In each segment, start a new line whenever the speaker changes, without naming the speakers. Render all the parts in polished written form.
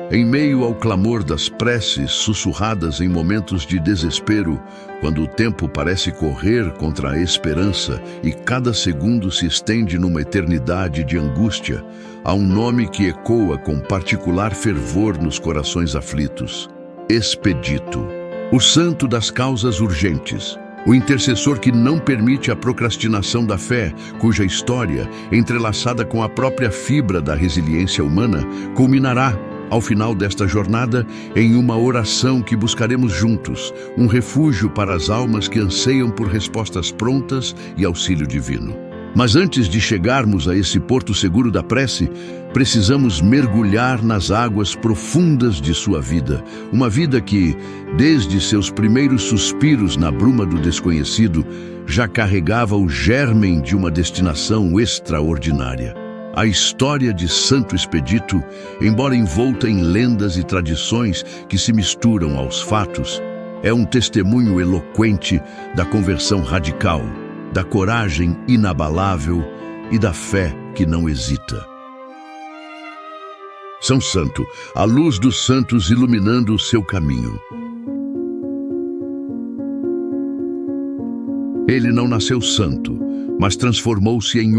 Em meio ao clamor das preces sussurradas em momentos de desespero, quando o tempo parece correr contra a esperança e cada segundo se estende numa eternidade de angústia, há um nome que ecoa com particular fervor nos corações aflitos: Expedito. O santo das causas urgentes. O intercessor que não permite a procrastinação da fé, cuja história, entrelaçada com a própria fibra da resiliência humana, culminará, ao final desta jornada, em uma oração que buscaremos juntos, um refúgio para as almas que anseiam por respostas prontas e auxílio divino. Mas antes de chegarmos a esse porto seguro da prece, precisamos mergulhar nas águas profundas de sua vida. Uma vida que, desde seus primeiros suspiros na bruma do desconhecido, já carregava o germen de uma destinação extraordinária. A história de Santo Expedito, embora envolta em lendas e tradições que se misturam aos fatos, é um testemunho eloquente da conversão radical, da coragem inabalável e da fé que não hesita. São Santo, a luz dos santos iluminando o seu caminho. Ele não nasceu santo, mas transformou-se em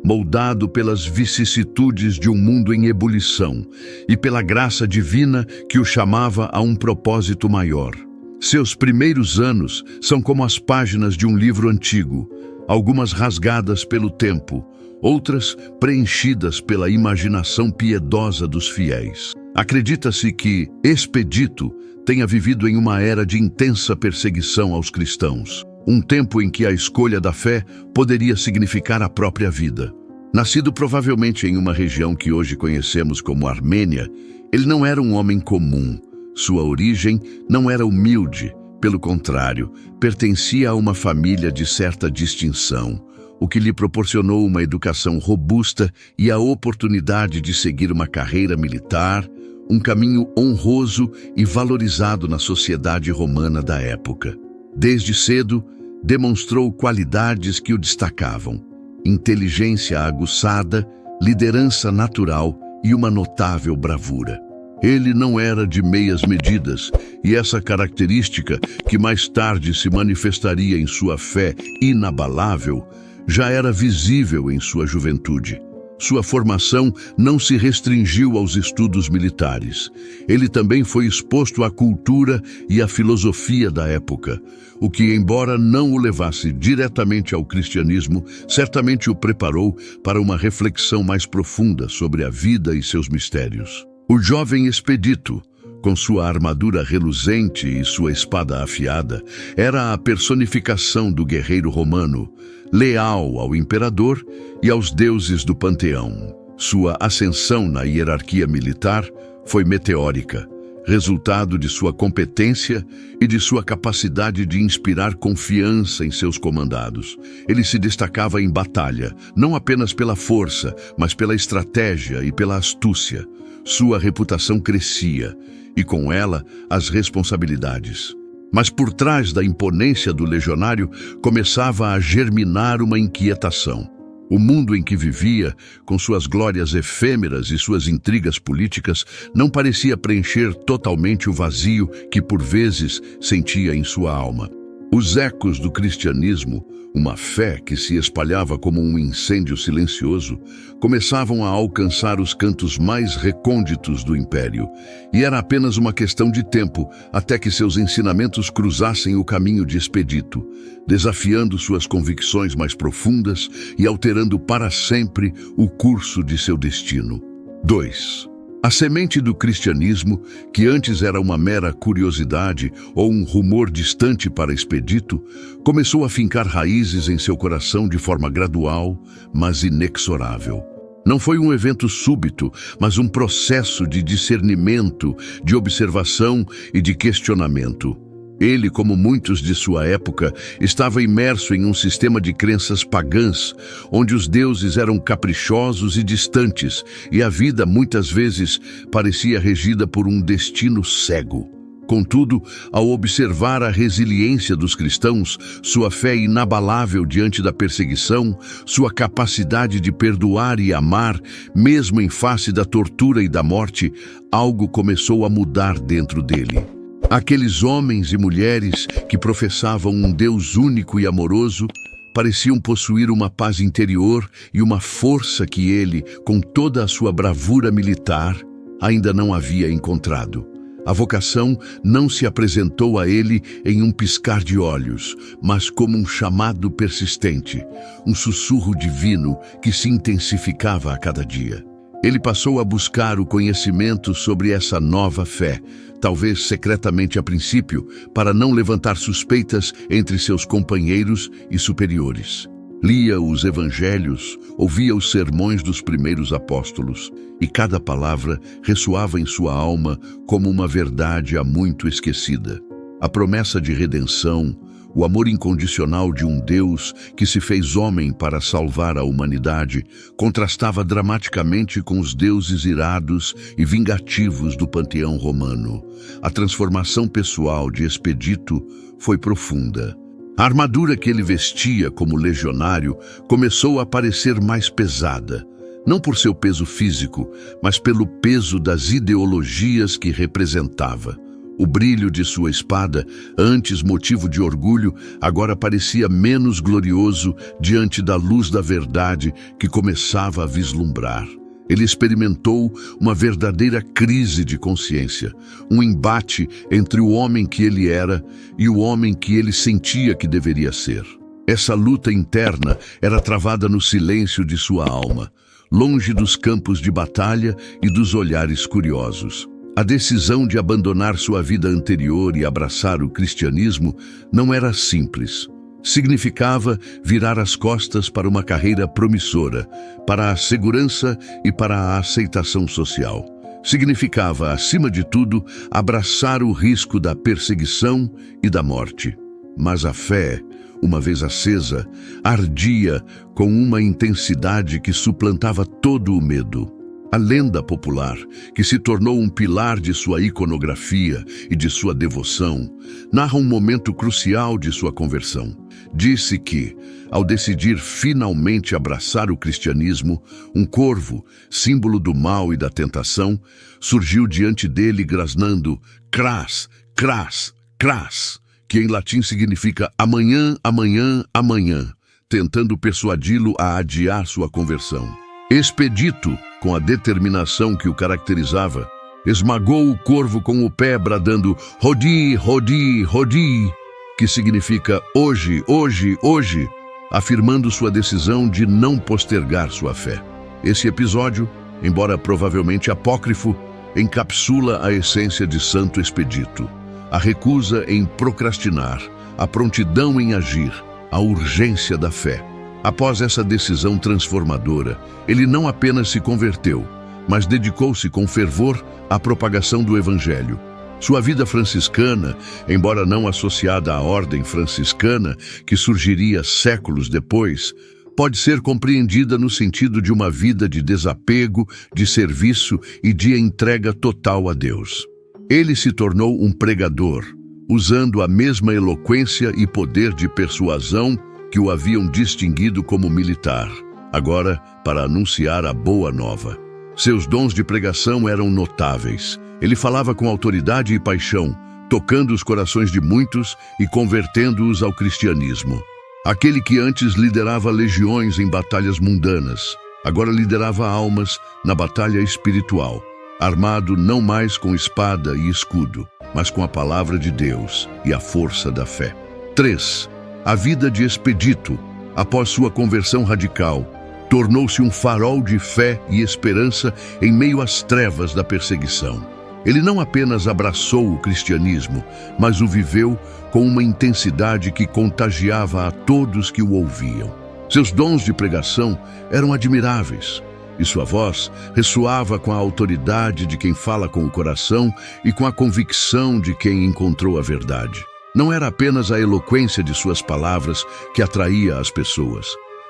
moldado pelas vicissitudes de um mundo em ebulição e pela graça divina que o chamava a um propósito maior. Seus primeiros anos são como as páginas de um livro antigo, algumas rasgadas pelo tempo, outras preenchidas pela imaginação piedosa dos fiéis. Acredita-se que Expedito tenha vivido em uma era de intensa perseguição aos cristãos, um tempo em que a escolha da fé poderia significar a própria vida. Nascido provavelmente em uma região que hoje conhecemos como Armênia, ele não era um homem comum. Sua origem não era humilde, pelo contrário, pertencia a uma família de certa distinção, o que lhe proporcionou uma educação robusta e a oportunidade de seguir uma carreira militar, um caminho honroso e valorizado na sociedade romana da época. Desde cedo, demonstrou qualidades que o destacavam: inteligência aguçada, liderança natural e uma notável bravura. Ele não era de meias medidas, e essa característica, que mais tarde se manifestaria em sua fé inabalável, já era visível em sua juventude. Sua formação não se restringiu aos estudos militares. Ele também foi exposto à cultura e à filosofia da época, o que, embora não o levasse diretamente ao cristianismo, certamente o preparou para uma reflexão mais profunda sobre a vida e seus mistérios. O jovem Expedito, com sua armadura reluzente e sua espada afiada, era a personificação do guerreiro romano, leal ao imperador e aos deuses do panteão. Sua ascensão na hierarquia militar foi meteórica, resultado de sua competência e de sua capacidade de inspirar confiança em seus comandados. Ele se destacava em batalha, não apenas pela força, mas pela estratégia e pela astúcia. Sua reputação crescia, e com ela as responsabilidades. Mas por trás da imponência do legionário começava a germinar uma inquietação. O mundo em que vivia, com suas glórias efêmeras e suas intrigas políticas, não parecia preencher totalmente o vazio que por vezes sentia em sua alma. Os ecos do cristianismo, uma fé que se espalhava como um incêndio silencioso, começavam a alcançar os cantos mais recônditos do império, e era apenas uma questão de tempo até que seus ensinamentos cruzassem o caminho de Expedito, desafiando suas convicções mais profundas e alterando para sempre o curso de seu destino. 2. A semente do cristianismo, que antes era uma mera curiosidade ou um rumor distante para Expedito, começou a fincar raízes em seu coração de forma gradual, mas inexorável. Não foi um evento súbito, mas um processo de discernimento, de observação e de questionamento. Ele, como muitos de sua época, estava imerso em um sistema de crenças pagãs, onde os deuses eram caprichosos e distantes, e a vida, muitas vezes, parecia regida por um destino cego. Contudo, ao observar a resiliência dos cristãos, sua fé inabalável diante da perseguição, sua capacidade de perdoar e amar, mesmo em face da tortura e da morte, algo começou a mudar dentro dele. Aqueles homens e mulheres que professavam um Deus único e amoroso pareciam possuir uma paz interior e uma força que ele, com toda a sua bravura militar, ainda não havia encontrado. A vocação não se apresentou a ele em um piscar de olhos, mas como um chamado persistente, um sussurro divino que se intensificava a cada dia. Ele passou a buscar o conhecimento sobre essa nova fé, talvez secretamente a princípio, para não levantar suspeitas entre seus companheiros e superiores. Lia os evangelhos, ouvia os sermões dos primeiros apóstolos, e cada palavra ressoava em sua alma como uma verdade há muito esquecida. A promessa de redenção, o amor incondicional de um Deus que se fez homem para salvar a humanidade, contrastava dramaticamente com os deuses irados e vingativos do panteão romano. A transformação pessoal de Expedito foi profunda. A armadura que ele vestia como legionário começou a parecer mais pesada, não por seu peso físico, mas pelo peso das ideologias que representava. O brilho de sua espada, antes motivo de orgulho, agora parecia menos glorioso diante da luz da verdade que começava a vislumbrar. Ele experimentou uma verdadeira crise de consciência, um embate entre o homem que ele era e o homem que ele sentia que deveria ser. Essa luta interna era travada no silêncio de sua alma, longe dos campos de batalha e dos olhares curiosos. A decisão de abandonar sua vida anterior e abraçar o cristianismo não era simples. Significava virar as costas para uma carreira promissora, para a segurança e para a aceitação social. Significava, acima de tudo, abraçar o risco da perseguição e da morte. Mas a fé, uma vez acesa, ardia com uma intensidade que suplantava todo o medo. A lenda popular, que se tornou um pilar de sua iconografia e de sua devoção, narra um momento crucial de sua conversão. Disse que, ao decidir finalmente abraçar o cristianismo, um corvo, símbolo do mal e da tentação, surgiu diante dele grasnando "Cras, cras, cras", que em latim significa amanhã, amanhã, amanhã, tentando persuadi-lo a adiar sua conversão. Expedito, com a determinação que o caracterizava, esmagou o corvo com o pé, bradando "Rodi, rodi, rodi", que significa hoje, hoje, hoje, afirmando sua decisão de não postergar sua fé. Esse episódio, embora provavelmente apócrifo, encapsula a essência de Santo Expedito: a recusa em procrastinar, a prontidão em agir, a urgência da fé. Após essa decisão transformadora, ele não apenas se converteu, mas dedicou-se com fervor à propagação do Evangelho. Sua vida franciscana, embora não associada à ordem franciscana, que surgiria séculos depois, pode ser compreendida no sentido de uma vida de desapego, de serviço e de entrega total a Deus. Ele se tornou um pregador, usando a mesma eloquência e poder de persuasão que o haviam distinguido como militar, agora para anunciar a boa nova. Seus dons de pregação eram notáveis. Ele falava com autoridade e paixão, tocando os corações de muitos e convertendo-os ao cristianismo. Aquele que antes liderava legiões em batalhas mundanas, agora liderava almas na batalha espiritual, armado não mais com espada e escudo, mas com a palavra de Deus e a força da fé. 3. A vida de Expedito, após sua conversão radical, tornou-se um farol de fé e esperança em meio às trevas da perseguição. Ele não apenas abraçou o cristianismo, mas o viveu com uma intensidade que contagiava a todos que o ouviam. Seus dons de pregação eram admiráveis, e sua voz ressoava com a autoridade de quem fala com o coração e com a convicção de quem encontrou a verdade. Não era apenas a eloquência de suas palavras que atraía as pessoas,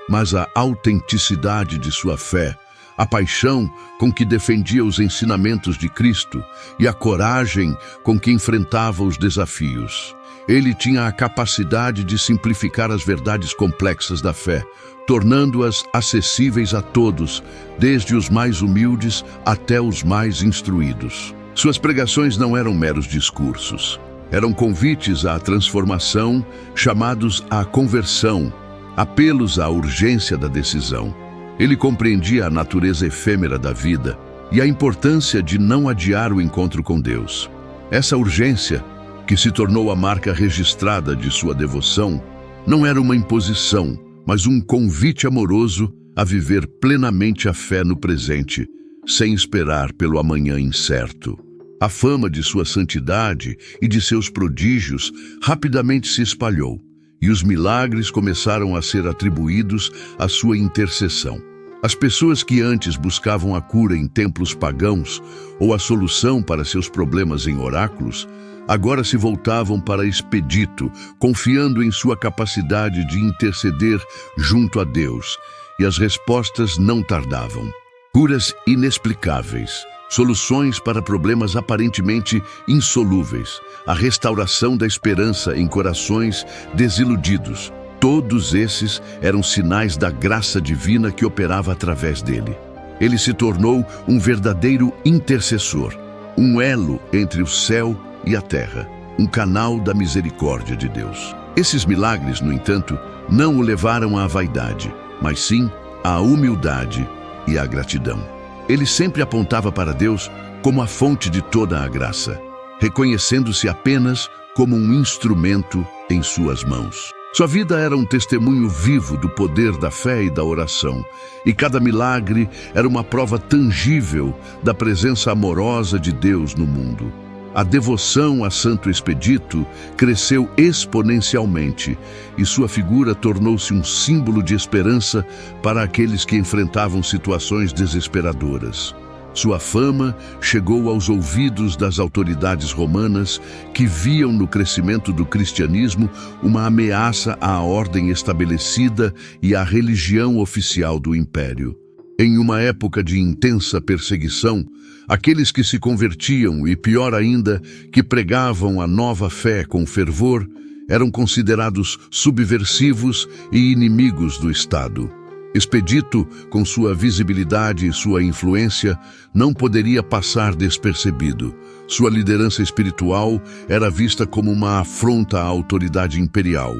mas a autenticidade de sua fé, a paixão com que defendia os ensinamentos de Cristo e a coragem com que enfrentava os desafios. Ele tinha a capacidade de simplificar as verdades complexas da fé, tornando-as acessíveis a todos, desde os mais humildes até os mais instruídos. Suas pregações não eram meros discursos. Eram convites à transformação, chamados à conversão, apelos à urgência da decisão. Ele compreendia a natureza efêmera da vida e a importância de não adiar o encontro com Deus. Essa urgência, que se tornou a marca registrada de sua devoção, não era uma imposição, mas um convite amoroso a viver plenamente a fé no presente, sem esperar pelo amanhã incerto. A fama de sua santidade e de seus prodígios rapidamente se espalhou, e os milagres começaram a ser atribuídos à sua intercessão. As pessoas que antes buscavam a cura em templos pagãos ou a solução para seus problemas em oráculos, agora se voltavam para Expedito, confiando em sua capacidade de interceder junto a Deus, e as respostas não tardavam. Curas inexplicáveis, soluções para problemas aparentemente insolúveis, a restauração da esperança em corações desiludidos. Todos esses eram sinais da graça divina que operava através dele. Ele se tornou um verdadeiro intercessor, um elo entre o céu e a terra, um canal da misericórdia de Deus. Esses milagres, no entanto, não o levaram à vaidade, mas sim à humildade e à gratidão. Ele sempre apontava para Deus como a fonte de toda a graça, reconhecendo-se apenas como um instrumento em suas mãos. Sua vida era um testemunho vivo do poder da fé e da oração, e cada milagre era uma prova tangível da presença amorosa de Deus no mundo. A devoção a Santo Expedito cresceu exponencialmente e sua figura tornou-se um símbolo de esperança para aqueles que enfrentavam situações desesperadoras. Sua fama chegou aos ouvidos das autoridades romanas, que viam no crescimento do cristianismo uma ameaça à ordem estabelecida e à religião oficial do império. Em uma época de intensa perseguição, aqueles que se convertiam e, pior ainda, que pregavam a nova fé com fervor, eram considerados subversivos e inimigos do Estado. Expedito, com sua visibilidade e sua influência, não poderia passar despercebido. Sua liderança espiritual era vista como uma afronta à autoridade imperial,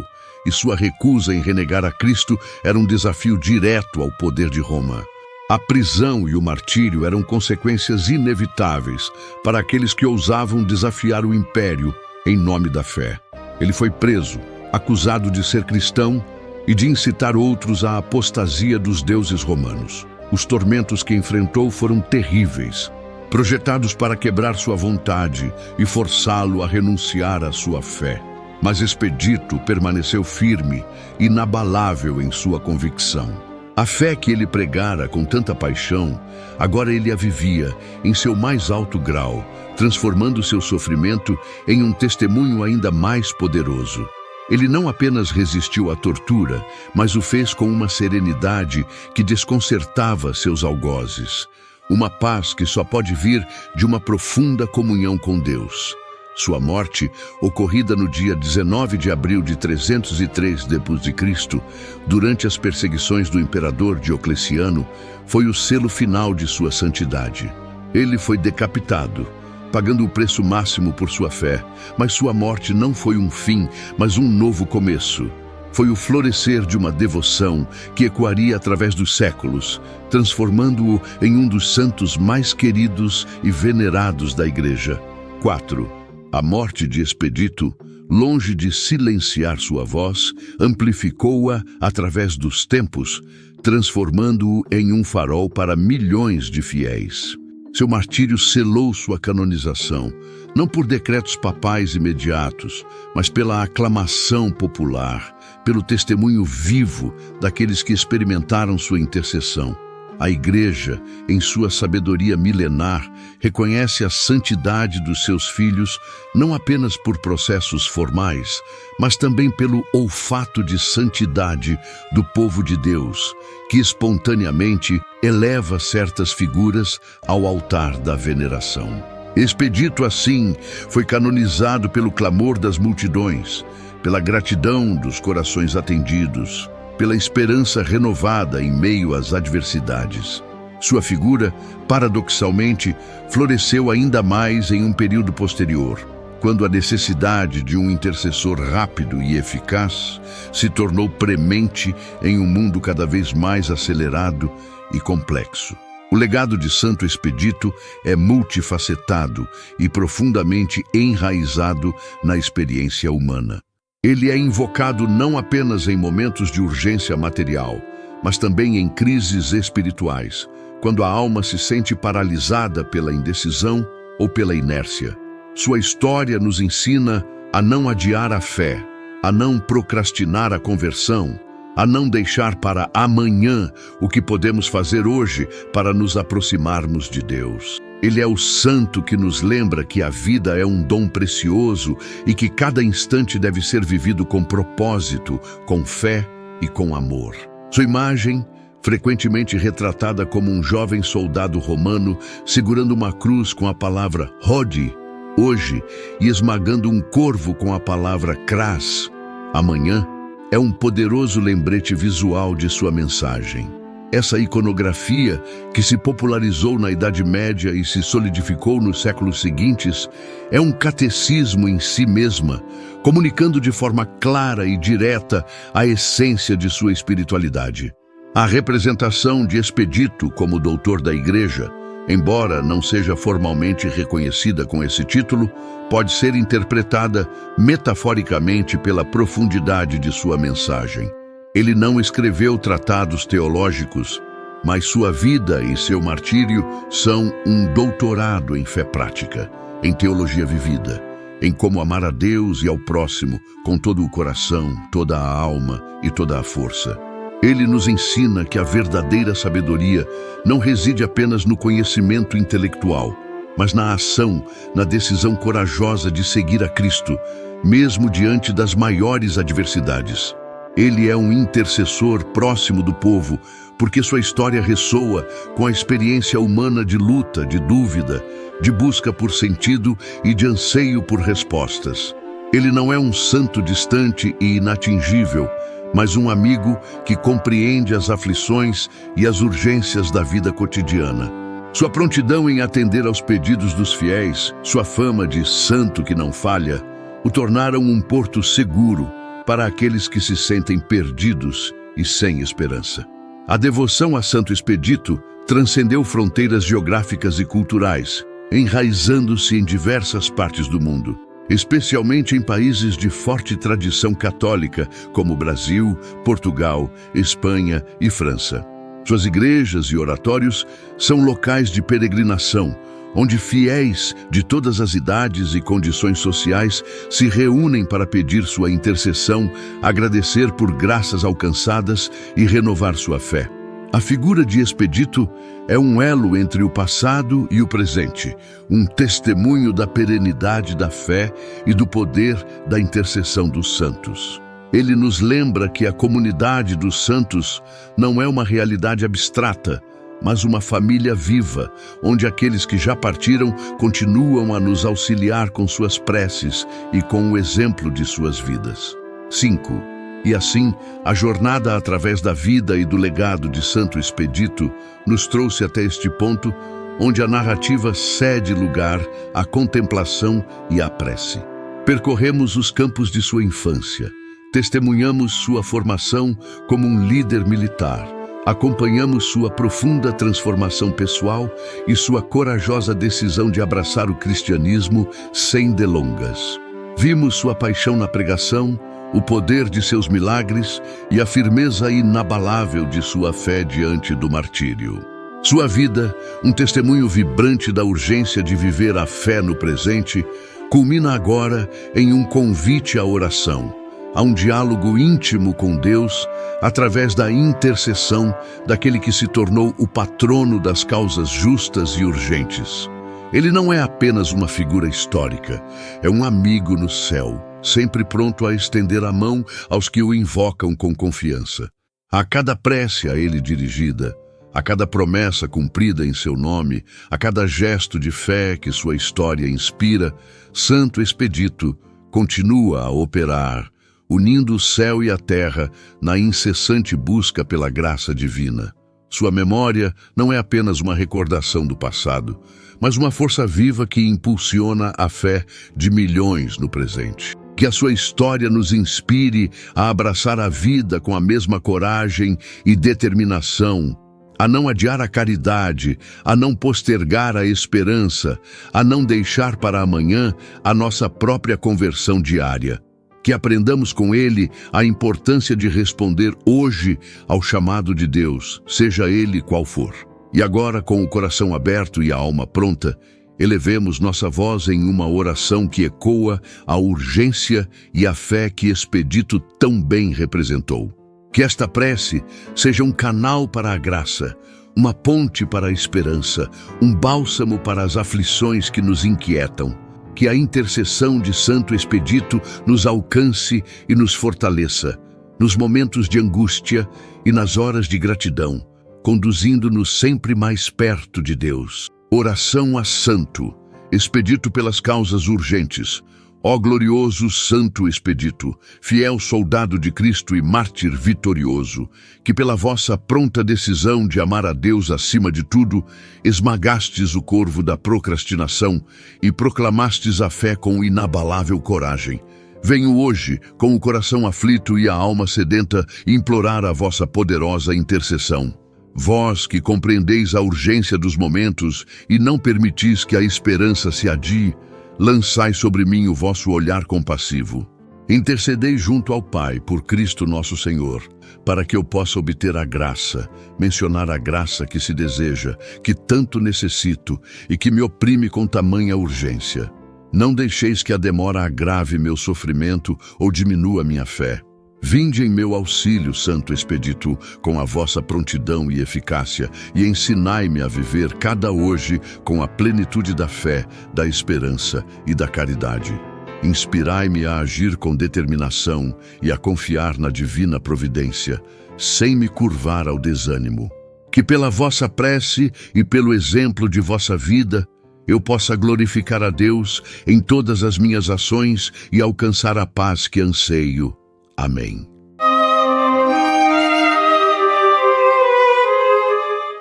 e sua recusa em renegar a Cristo era um desafio direto ao poder de Roma. A prisão e o martírio eram consequências inevitáveis para aqueles que ousavam desafiar o império em nome da fé. Ele foi preso, acusado de ser cristão e de incitar outros à apostasia dos deuses romanos. Os tormentos que enfrentou foram terríveis, projetados para quebrar sua vontade e forçá-lo a renunciar à sua fé. Mas Expedito permaneceu firme, inabalável em sua convicção. A fé que ele pregara com tanta paixão, agora ele a vivia em seu mais alto grau, transformando seu sofrimento em um testemunho ainda mais poderoso. Ele não apenas resistiu à tortura, mas o fez com uma serenidade que desconcertava seus algozes. Uma paz que só pode vir de uma profunda comunhão com Deus. Sua morte, ocorrida no dia 19 de abril de 303 d.C., durante as perseguições do imperador Diocleciano, foi o selo final de sua santidade. Ele foi decapitado, pagando o preço máximo por sua fé, mas sua morte não foi um fim, mas um novo começo. Foi o florescer de uma devoção que ecoaria através dos séculos, transformando-o em um dos santos mais queridos e venerados da Igreja. 4. A morte de Expedito, longe de silenciar sua voz, amplificou-a através dos tempos, transformando-o em um farol para milhões de fiéis. Seu martírio selou sua canonização, não por decretos papais imediatos, mas pela aclamação popular, pelo testemunho vivo daqueles que experimentaram sua intercessão. A Igreja, em sua sabedoria milenar, reconhece a santidade dos seus filhos não apenas por processos formais, mas também pelo olfato de santidade do povo de Deus, que espontaneamente eleva certas figuras ao altar da veneração. Expedito assim, foi canonizado pelo clamor das multidões, pela gratidão dos corações atendidos, pela esperança renovada em meio às adversidades. Sua figura, paradoxalmente, floresceu ainda mais em um período posterior, quando a necessidade de um intercessor rápido e eficaz se tornou premente em um mundo cada vez mais acelerado e complexo. O legado de Santo Expedito é multifacetado e profundamente enraizado na experiência humana. Ele é invocado não apenas em momentos de urgência material, mas também em crises espirituais, quando a alma se sente paralisada pela indecisão ou pela inércia. Sua história nos ensina a não adiar a fé, a não procrastinar a conversão, a não deixar para amanhã o que podemos fazer hoje para nos aproximarmos de Deus. Ele é o santo que nos lembra que a vida é um dom precioso e que cada instante deve ser vivido com propósito, com fé e com amor. Sua imagem, frequentemente retratada como um jovem soldado romano segurando uma cruz com a palavra Hodie, hoje, e esmagando um corvo com a palavra Cras, amanhã, é um poderoso lembrete visual de sua mensagem. Essa iconografia, que se popularizou na Idade Média e se solidificou nos séculos seguintes, é um catecismo em si mesma, comunicando de forma clara e direta a essência de sua espiritualidade. A representação de Expedito como doutor da Igreja, embora não seja formalmente reconhecida com esse título, pode ser interpretada metaforicamente pela profundidade de sua mensagem. Ele não escreveu tratados teológicos, mas sua vida e seu martírio são um doutorado em fé prática, em teologia vivida, em como amar a Deus e ao próximo com todo o coração, toda a alma e toda a força. Ele nos ensina que a verdadeira sabedoria não reside apenas no conhecimento intelectual, mas na ação, na decisão corajosa de seguir a Cristo, mesmo diante das maiores adversidades. Ele é um intercessor próximo do povo, porque sua história ressoa com a experiência humana de luta, de dúvida, de busca por sentido e de anseio por respostas. Ele não é um santo distante e inatingível, mas um amigo que compreende as aflições e as urgências da vida cotidiana. Sua prontidão em atender aos pedidos dos fiéis, sua fama de santo que não falha, o tornaram um porto seguro para aqueles que se sentem perdidos e sem esperança. A devoção a Santo Expedito transcendeu fronteiras geográficas e culturais, enraizando-se em diversas partes do mundo, especialmente em países de forte tradição católica, como Brasil, Portugal, Espanha e França. Suas igrejas e oratórios são locais de peregrinação, onde fiéis de todas as idades e condições sociais se reúnem para pedir sua intercessão, agradecer por graças alcançadas e renovar sua fé. A figura de Expedito é um elo entre o passado e o presente, um testemunho da perenidade da fé e do poder da intercessão dos santos. Ele nos lembra que a comunidade dos santos não é uma realidade abstrata, mas uma família viva, onde aqueles que já partiram continuam a nos auxiliar com suas preces e com o exemplo de suas vidas. 5. E assim, a jornada através da vida e do legado de Santo Expedito nos trouxe até este ponto, onde a narrativa cede lugar à contemplação e à prece. Percorremos os campos de sua infância, testemunhamos sua formação como um líder militar, acompanhamos sua profunda transformação pessoal e sua corajosa decisão de abraçar o cristianismo sem delongas. Vimos sua paixão na pregação, o poder de seus milagres e a firmeza inabalável de sua fé diante do martírio. Sua vida, um testemunho vibrante da urgência de viver a fé no presente, culmina agora em um convite à oração, a um diálogo íntimo com Deus através da intercessão daquele que se tornou o patrono das causas justas e urgentes. Ele não é apenas uma figura histórica, é um amigo no céu, sempre pronto a estender a mão aos que o invocam com confiança. A cada prece a ele dirigida, a cada promessa cumprida em seu nome, a cada gesto de fé que sua história inspira, Santo Expedito continua a operar, unindo o céu e a terra na incessante busca pela graça divina. Sua memória não é apenas uma recordação do passado, mas uma força viva que impulsiona a fé de milhões no presente. Que a sua história nos inspire a abraçar a vida com a mesma coragem e determinação, a não adiar a caridade, a não postergar a esperança, a não deixar para amanhã a nossa própria conversão diária. Que aprendamos com ele a importância de responder hoje ao chamado de Deus, seja ele qual for. E agora, com o coração aberto e a alma pronta, elevemos nossa voz em uma oração que ecoa a urgência e a fé que Expedito tão bem representou. Que esta prece seja um canal para a graça, uma ponte para a esperança, um bálsamo para as aflições que nos inquietam. Que a intercessão de Santo Expedito nos alcance e nos fortaleça, nos momentos de angústia e nas horas de gratidão, conduzindo-nos sempre mais perto de Deus. Oração a Santo Expedito pelas causas urgentes. Ó glorioso Santo Expedito, fiel soldado de Cristo e mártir vitorioso, que pela vossa pronta decisão de amar a Deus acima de tudo, esmagastes o corvo da procrastinação e proclamastes a fé com inabalável coragem. Venho hoje, com o coração aflito e a alma sedenta, implorar a vossa poderosa intercessão. Vós que compreendeis a urgência dos momentos e não permitis que a esperança se adie, lançai sobre mim o vosso olhar compassivo. Intercedei junto ao Pai, por Cristo nosso Senhor, para que eu possa obter a graça, mencionar a graça que se deseja, que tanto necessito e que me oprime com tamanha urgência. Não deixeis que a demora agrave meu sofrimento ou diminua minha fé. Vinde em meu auxílio, Santo Expedito, com a vossa prontidão e eficácia, e ensinai-me a viver cada hoje com a plenitude da fé, da esperança e da caridade. Inspirai-me a agir com determinação e a confiar na divina providência, sem me curvar ao desânimo. Que pela vossa prece e pelo exemplo de vossa vida, eu possa glorificar a Deus em todas as minhas ações e alcançar a paz que anseio. Amém.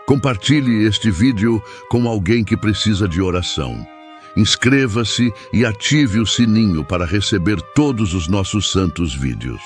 Compartilhe este vídeo com alguém que precisa de oração. Inscreva-se e ative o sininho para receber todos os nossos santos vídeos.